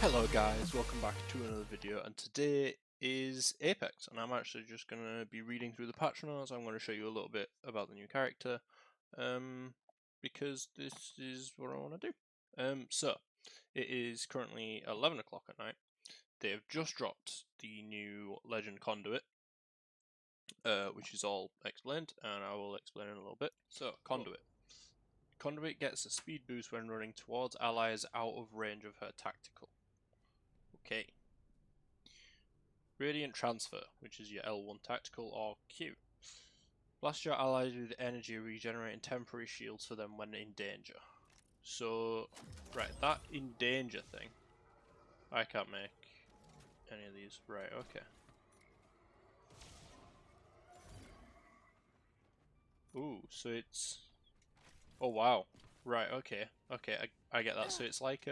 Hello guys, welcome back to another video, and today is Apex, and I'm actually just going to be reading through the patch notes. I'm going to show you a little bit about the new character, because this is what I want to do. So, it is currently 11 o'clock at night. They have just dropped the new Legend Conduit, which is all explained, and I will explain in a little bit. So, Conduit. Conduit gets a speed boost when running towards allies out of range of her tactical. Okay. Radiant Transfer, which is your L1 tactical or Q. Blast your allies with energy, regenerating temporary shields for them when in danger. So, right, that in danger thing, I can't make any of these. Right, okay. Ooh, so it's... Oh wow. Right, okay. Okay, I get that. So it's like,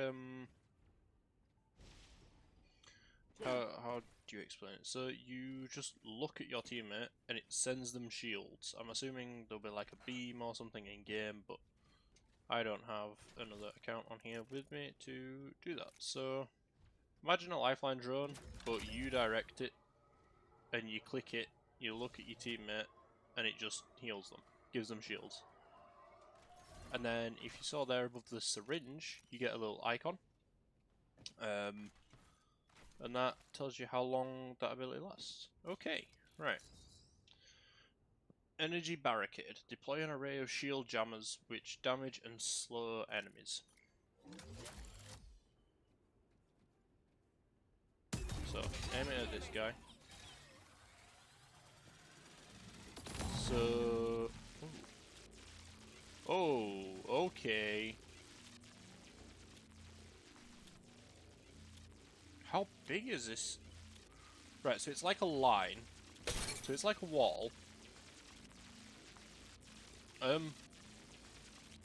how do you explain it? So you just look at your teammate and it sends them shields. I'm assuming there'll be like a beam or something in game, but I don't have another account on here with me to do that. So imagine a lifeline drone, but you direct it and you click it, you look at your teammate, and it just heals them, gives them shields. And then if you saw there above the syringe, you get a little icon. And that tells you how long that ability lasts. Okay, right. Energy Barricade. Deploy an array of shield jammers which damage and slow enemies. So, aim it at this guy. So... Oh, okay. How big is this? Right, so it's like a line. So it's like a wall.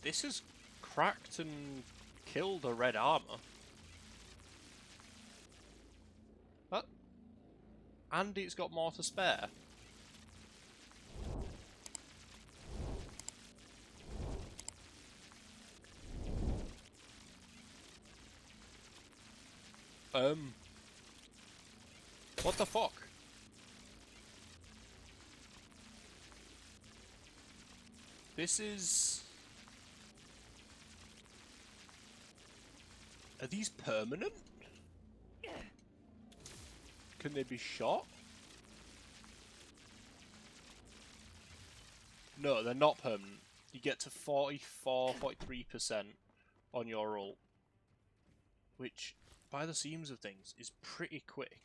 This has cracked and killed a red armor. That... And it's got more to spare. What the fuck? This is... Are these permanent? Can they be shot? No, they're not permanent. You get to 44, 43% on your ult, which, by the seams of things, is pretty quick.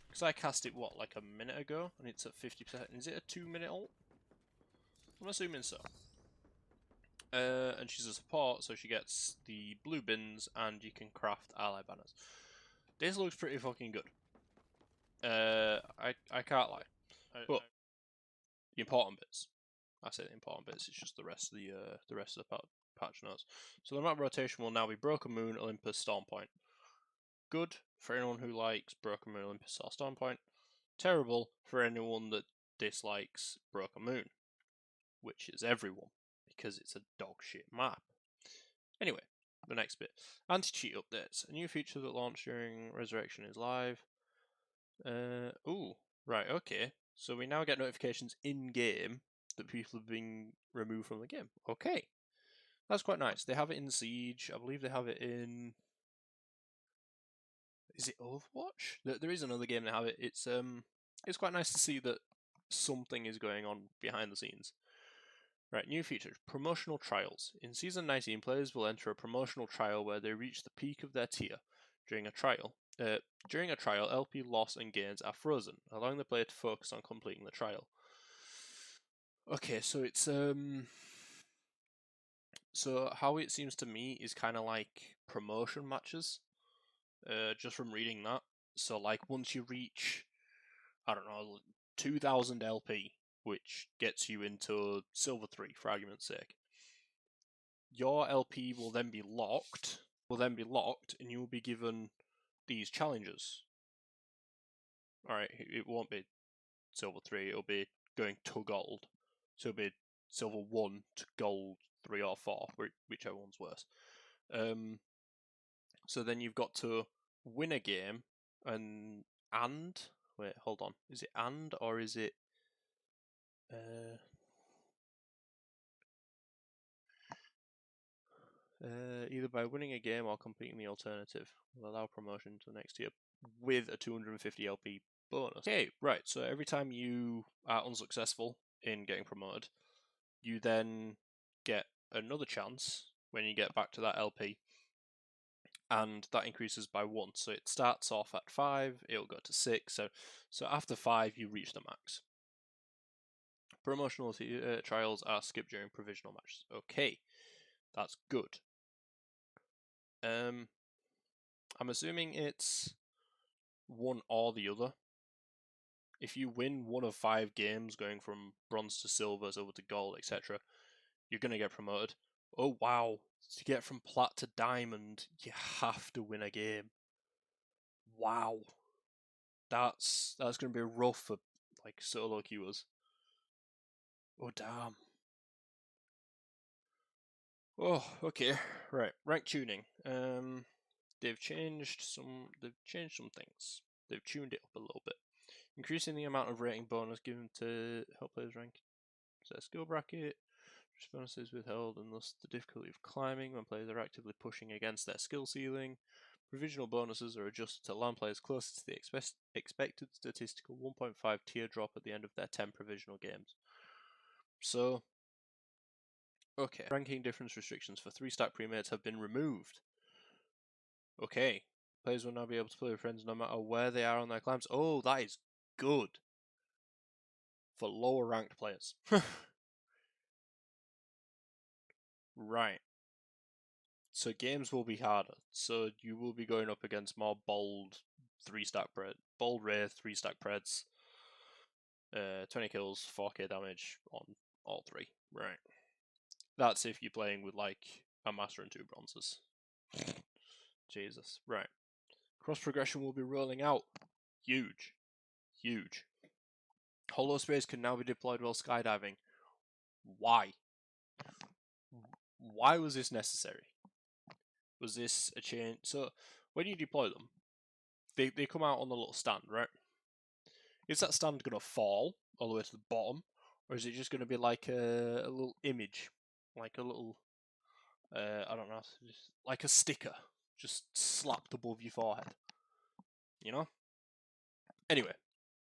Because I cast it, what, like a minute ago, and it's at 50%. Is it a 2-minute ult? I'm assuming so. And she's a support, so she gets the blue bins, and you can craft ally banners. This looks pretty fucking good. I can't lie. But the important bits. I say the important bits. It's just the rest of the patch notes. So the map rotation will now be Broken Moon, Olympus, Stormpoint. Good for anyone who likes Broken Moon, Olympus, or Stormpoint. Terrible for anyone that dislikes Broken Moon, which is everyone, because it's a dog shit map. Anyway, the next bit. Anti-cheat updates. A new feature that launched during Resurrection is live. Ooh, right, okay. So we now get notifications in-game that people have been removed from the game. Okay. That's quite nice. They have it in Siege. I believe they have it in... Is it Overwatch? There is another game they have it. It's quite nice to see that something is going on behind the scenes. Right, new features. Promotional trials. In Season 19, players will enter a promotional trial where they reach the peak of their tier. During a trial, LP loss and gains are frozen, allowing the player to focus on completing the trial. Okay, so it's so how it seems to me is kind of like promotion matches. Just from reading that. So like once you reach, I don't know, 2000 LP, which gets you into Silver 3 for argument's sake, your LP will then be locked, and you will be given these challenges. Alright, it won't be Silver 3, it'll be going to Gold. So it'll be Silver 1 to Gold 3 or 4, whichever one's worse. So then you've got to win a game and wait, hold on. Is it and or is it either by winning a game or completing the alternative will allow promotion to the next tier with a 250 LP bonus. Okay, right, so every time you are unsuccessful in getting promoted, you then get another chance when you get back to that LP, and that increases by 1. So it starts off at 5, it'll go to 6, so after 5 you reach the max. Promotional trials are skipped during provisional matches. Okay, that's good. I'm assuming it's one or the other. If you win one of 5 games going from bronze to silver, silver to gold, etc., you're going to get promoted. Oh wow, to get from plat to diamond, you have to win a game. Wow. That's going to be rough for like solo queuers. Oh damn. Oh, okay. Right, rank tuning. They've changed some things. They've tuned it up a little bit. Increasing the amount of rating bonus given to help players rank their skill bracket. Bonuses withheld and thus the difficulty of climbing when players are actively pushing against their skill ceiling. Provisional bonuses are adjusted to land players closest to the expected statistical 1.5 tier drop at the end of their 10 provisional games. So, okay. Ranking difference restrictions for 3-stack premates have been removed. Okay. Players will now be able to play with friends no matter where they are on their climbs. Oh, that is good. For lower ranked players. Right. So games will be harder. So you will be going up against more bold 3-stack bold wraith 3-stack preds. 20 kills, 4k damage on all 3. Right. That's if you're playing with like a master and 2 bronzes. Jesus. Right. Cross progression will be rolling out. Huge. Huge. Hollow sprays can now be deployed while skydiving. Why? Why was this necessary? Was this a change? So when you deploy them, they come out on the little stand, right? Is that stand going to fall all the way to the bottom, or is it just going to be like a little image, like a little, I don't know, just like a sticker, just slapped above your forehead? You know? Anyway,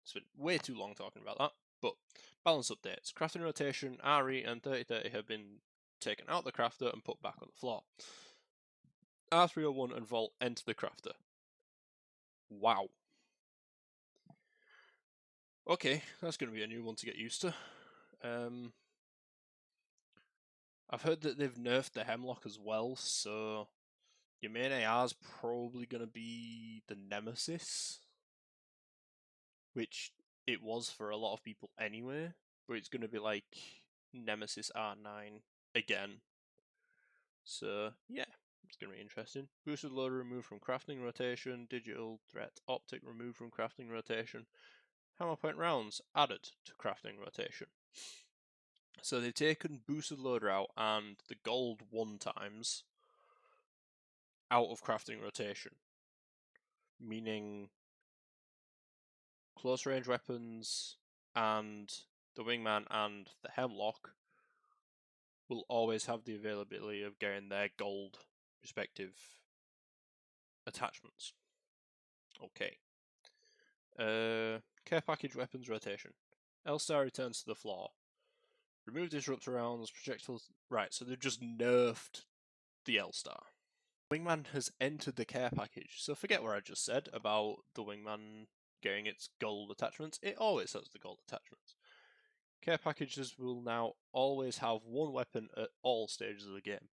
it's been way too long talking about that, but balance updates. Crafting rotation, RE, and 3030 have been taken out of the crafter and put back on the floor. R301 and Vault enter the crafter. Wow. Okay, that's going to be a new one to get used to. I've heard that they've nerfed the Hemlock as well, so your main AR is probably going to be the Nemesis, which it was for a lot of people anyway, but it's going to be like Nemesis R9 again. So, yeah, it's going to be interesting. Boosted loader removed from crafting rotation, digital threat optic removed from crafting rotation, hammer point rounds added to crafting rotation. So they've taken boosted loader out and the gold 1 times out of crafting rotation, meaning close range weapons and the wingman and the hemlock will always have the availability of getting their gold respective attachments. Okay. Care package weapons rotation. L-Star returns to the floor. Remove disruptor rounds, projectiles. Right, so they've just nerfed the L-Star. Wingman has entered the care package, so forget what I just said about the wingman getting its gold attachments. It always has the gold attachments. Care packages will now always have 1 weapon at all stages of the game.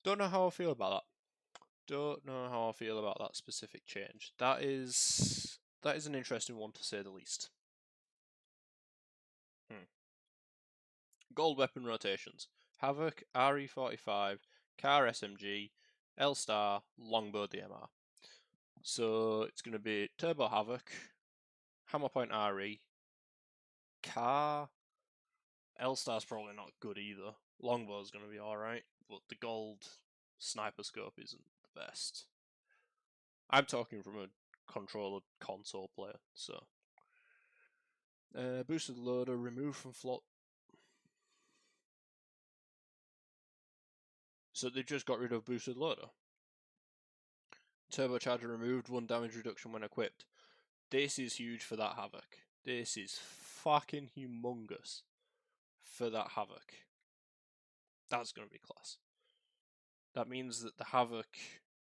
Don't know how I feel about that. Don't know how I feel about that specific change. That is an interesting one to say the least. Gold weapon rotations. Havoc, RE45, Car SMG, L-Star, Longbow DMR. So it's going to be Turbo Havoc, Hammer Point RE, Car, L-Star's probably not good either. Longbow's going to be alright, but the gold sniper scope isn't the best. I'm talking from a controller console player, so. Boosted loader removed from float. So they just got rid of boosted loader. Turbocharger removed, 1 damage reduction when equipped. This is huge for that Havoc. This is fucking humongous for that Havoc. That's going to be class. That means that the Havoc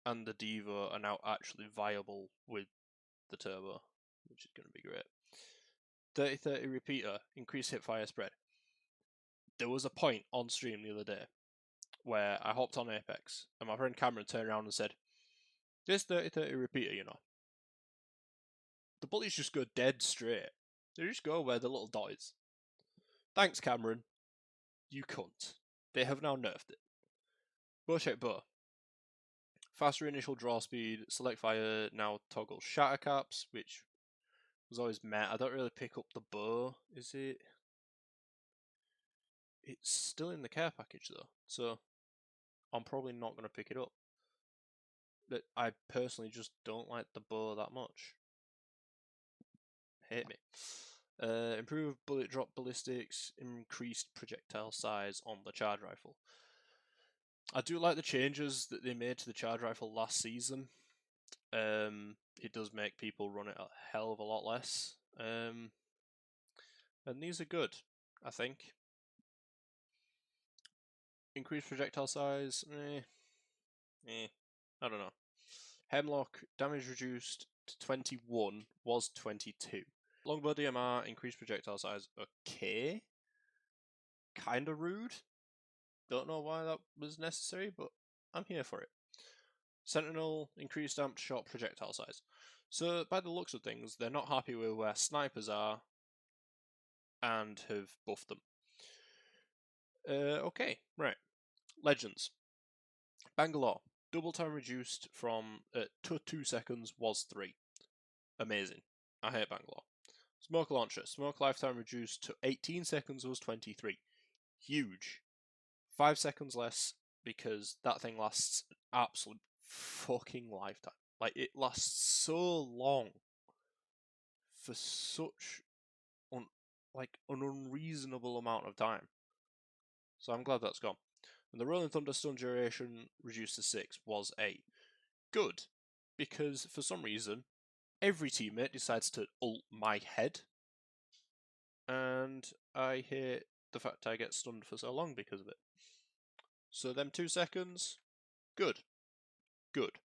and the Devo are now actually viable with the Turbo, which is going to be great. 30-30 repeater, increased hipfire spread. There was a point on stream the other day where I hopped on Apex and my friend Cameron turned around and said, "This 30-30 repeater, you know, the bullets just go dead straight. They just go where the little dot is." Thanks, Cameron. You cunt. They have now nerfed it. Bowshot bow. Faster initial draw speed, select fire now toggle shatter caps, which was always met. I don't really pick up the bow, is it? It's still in the care package though, so I'm probably not going to pick it up. But I personally just don't like the bow that much. Hate me. Improved bullet drop ballistics, increased projectile size on the charge rifle. I do like the changes that they made to the charge rifle last season. It does make people run it a hell of a lot less. And these are good, I think. Increased projectile size, I don't know. Hemlock, damage reduced to 21, was 22. Longbow DMR, increased projectile size, okay. Kinda rude. Don't know why that was necessary, but I'm here for it. Sentinel, increased amped shot projectile size. So, by the looks of things, they're not happy with where snipers are and have buffed them. Okay, right. Legends. Bangalore. Double time reduced from to 2 seconds was 3. Amazing. I hate Bangalore. Smoke launcher. Smoke lifetime reduced to 18 seconds was 23. Huge. 5 seconds less because that thing lasts an absolute fucking lifetime. Like, it lasts so long for such an unreasonable amount of time. So I'm glad that's gone. And the Rolling Thunder stun duration reduced to 6 was 8. Good, because for some reason, every teammate decides to ult my head, and I hate the fact I get stunned for so long because of it. So them 2 seconds, good. Good.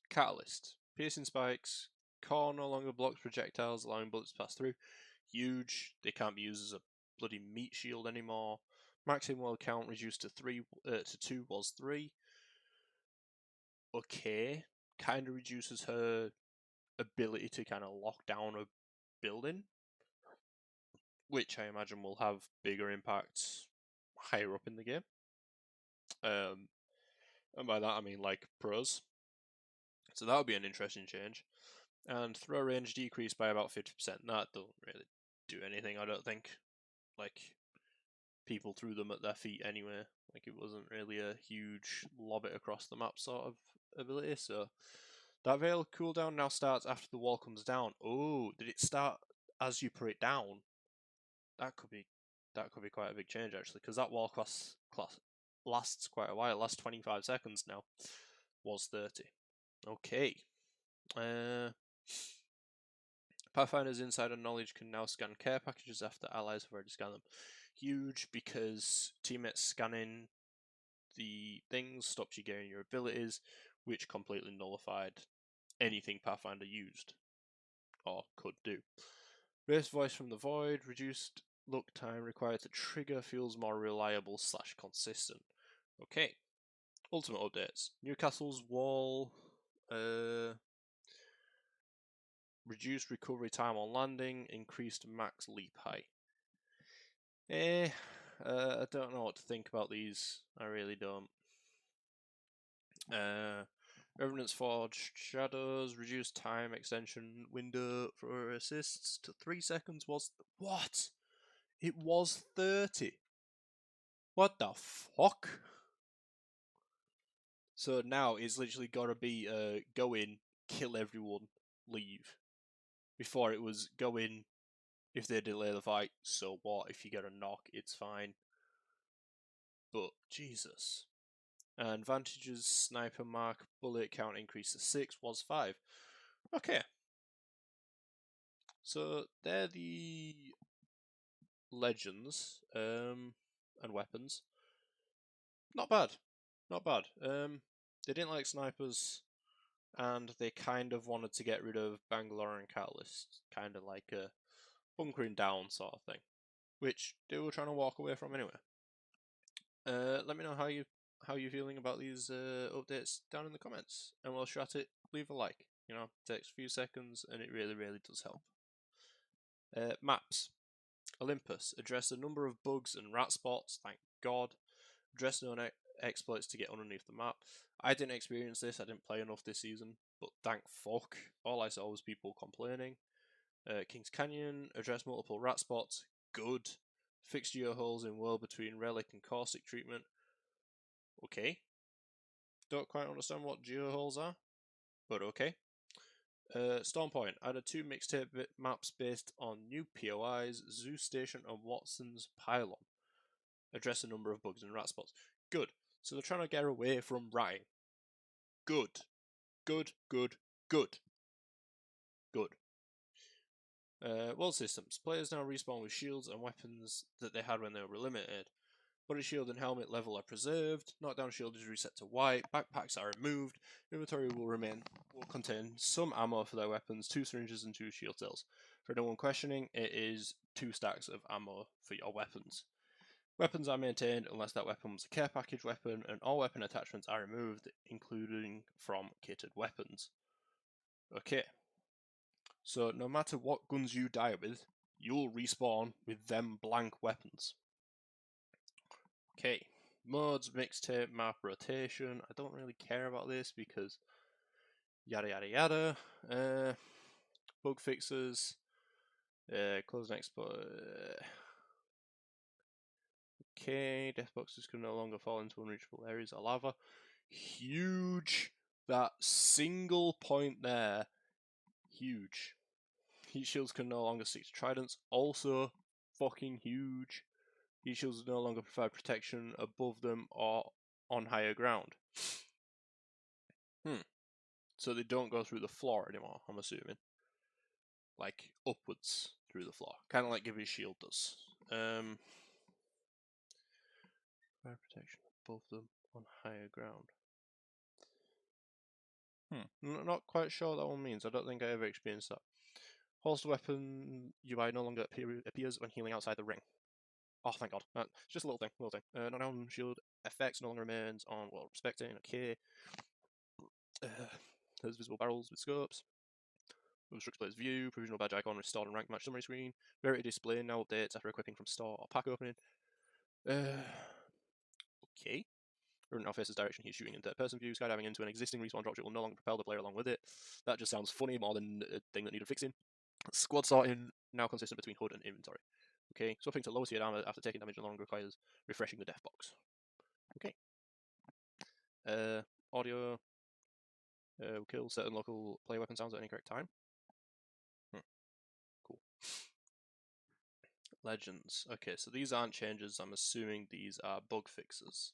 Catalyst. Piercing spikes. Core no longer blocks projectiles, allowing bullets to pass through. Huge. They can't be used as a bloody meat shield anymore. Maximum world count reduced to 2 was 3. Okay. Kind of reduces her ability to kind of lock down a building, which I imagine will have bigger impacts higher up in the game. And by that I mean like pros. So that would be an interesting change. And throw range decreased by about 50%. That doesn't really do anything, I don't think. Like, people threw them at their feet anyway. Like, it wasn't really a huge lob it across the map sort of ability. So that Veil cooldown now starts after the wall comes down. Oh, did it start as you put it down? That could be quite a big change actually, because that wall class lasts quite a while. It lasts 25 seconds now. Was 30. Okay. Pathfinder's insider knowledge can now scan care packages after allies have already scanned them. Huge, because teammates scanning the things stops you getting your abilities, which completely nullified anything Pathfinder used or could do. Race voice from the void, reduced look time required to trigger feels more reliable / consistent. Okay. Ultimate updates. Newcastle's wall, reduced recovery time on landing, increased max leap height. I don't know what to think about these. I really don't. Revenant's Forged Shadows, reduced time extension window for assists to 3 seconds was... What? It was 30. What the fuck? So now it's literally got to be go in, kill everyone, leave. Before it was go in, if they delay the fight, so what? If you get a knock, it's fine. But Jesus. And Vantage's sniper mark bullet count increase to 6 was 5. Okay. So they're the legends and weapons. Not bad. Not bad. They didn't like snipers, and they kind of wanted to get rid of Bangalore and Catalyst, kind of like a bunkering down sort of thing, which they were trying to walk away from anyway. Let me know how you're feeling about these updates down in the comments, and while you're at it, leave a like. You know, it takes a few seconds, and it really, really does help. Maps. Olympus. Address a number of bugs and rat spots, thank God. Address known exploits to get underneath the map. I didn't experience this, I didn't play enough this season, but thank fuck. All I saw was people complaining. Kings Canyon. Address multiple rat spots, good. Fix geoholes in world between relic and caustic treatment. Okay. Don't quite understand what geoholes are, but okay. Stormpoint added 2 mixtape maps based on new POIs, Zeus Station and Watson's Pylon. Address a number of bugs and rat spots. Good. So they're trying to get away from ratting. Good. Good, good, good. Good. World systems. Players now respawn with shields and weapons that they had when they were limited. Body shield and helmet level are preserved. Knockdown shield is reset to white. Backpacks are removed. Inventory will contain some ammo for their weapons, 2 syringes and 2 shield cells. For anyone questioning, it is 2 stacks of ammo for your weapons. Weapons are maintained unless that weapon was a care package weapon, and all weapon attachments are removed, including from kitted weapons. Okay. So no matter what guns you die with, you'll respawn with them blank weapons. Okay, mods, mixtape, map rotation. I don't really care about this because yada yada yada. Bug fixes. Close next. Okay, death boxes can no longer fall into unreachable areas of lava. Huge. That single point there. Huge. Heat shields can no longer stick to tridents. Also fucking huge. Heat shields no longer provide protection above them or on higher ground. So they don't go through the floor anymore, I'm assuming. Like, upwards through the floor. Kind of like Gibby's shield does. Fire protection above them on higher ground. Not quite sure what that one means. I don't think I ever experienced that. Holster weapon UI no longer appears when healing outside the ring. Oh, thank God. It's just a little thing. Knockdown shield effects no longer remains on world respecting. Okay. There's visible barrels with scopes. Restricts player's view. Provisional badge icon restored on ranked match summary screen. Rarity display now updates after equipping from store or pack opening. Okay. Current now faces direction he's shooting in third person view. Skydiving into an existing respawn dropship will no longer propel the player along with it. That just sounds funny more than a thing that needed fixing. Squad sorting now consistent between HUD and inventory. Okay, swapping to lower tiered armor after taking damage no longer requires refreshing the death box. Okay. Audio. Will kill certain local player weapon sounds at any correct time. Cool. Legends. Okay, so these aren't changes. I'm assuming these are bug fixes.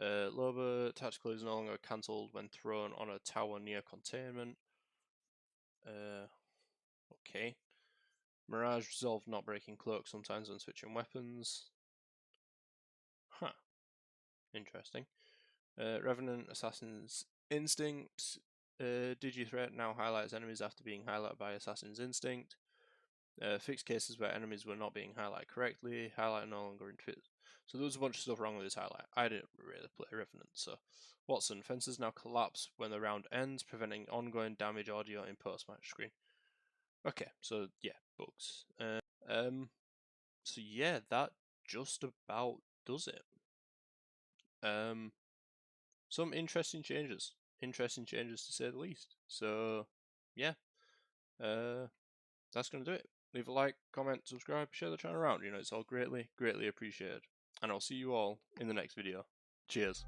Loba tactical is no longer cancelled when thrown on a tower near containment. Okay. Mirage resolved not breaking cloak sometimes when switching weapons. Huh. Interesting. Revenant Assassin's Instinct. Digi-threat now highlights enemies after being highlighted by Assassin's Instinct. Fixed cases where enemies were not being highlighted correctly. Highlight no longer in fit. So there was a bunch of stuff wrong with this highlight. I didn't really play Revenant, so. Watson, fences now collapse when the round ends, preventing ongoing damage audio in post-match screen. Okay, so yeah, bugs. So yeah, that just about does it. Some interesting changes. Interesting changes to say the least. So yeah, that's gonna do it. Leave a like, comment, subscribe, share the channel around. You know, it's all greatly, greatly appreciated. And I'll see you all in the next video. Cheers.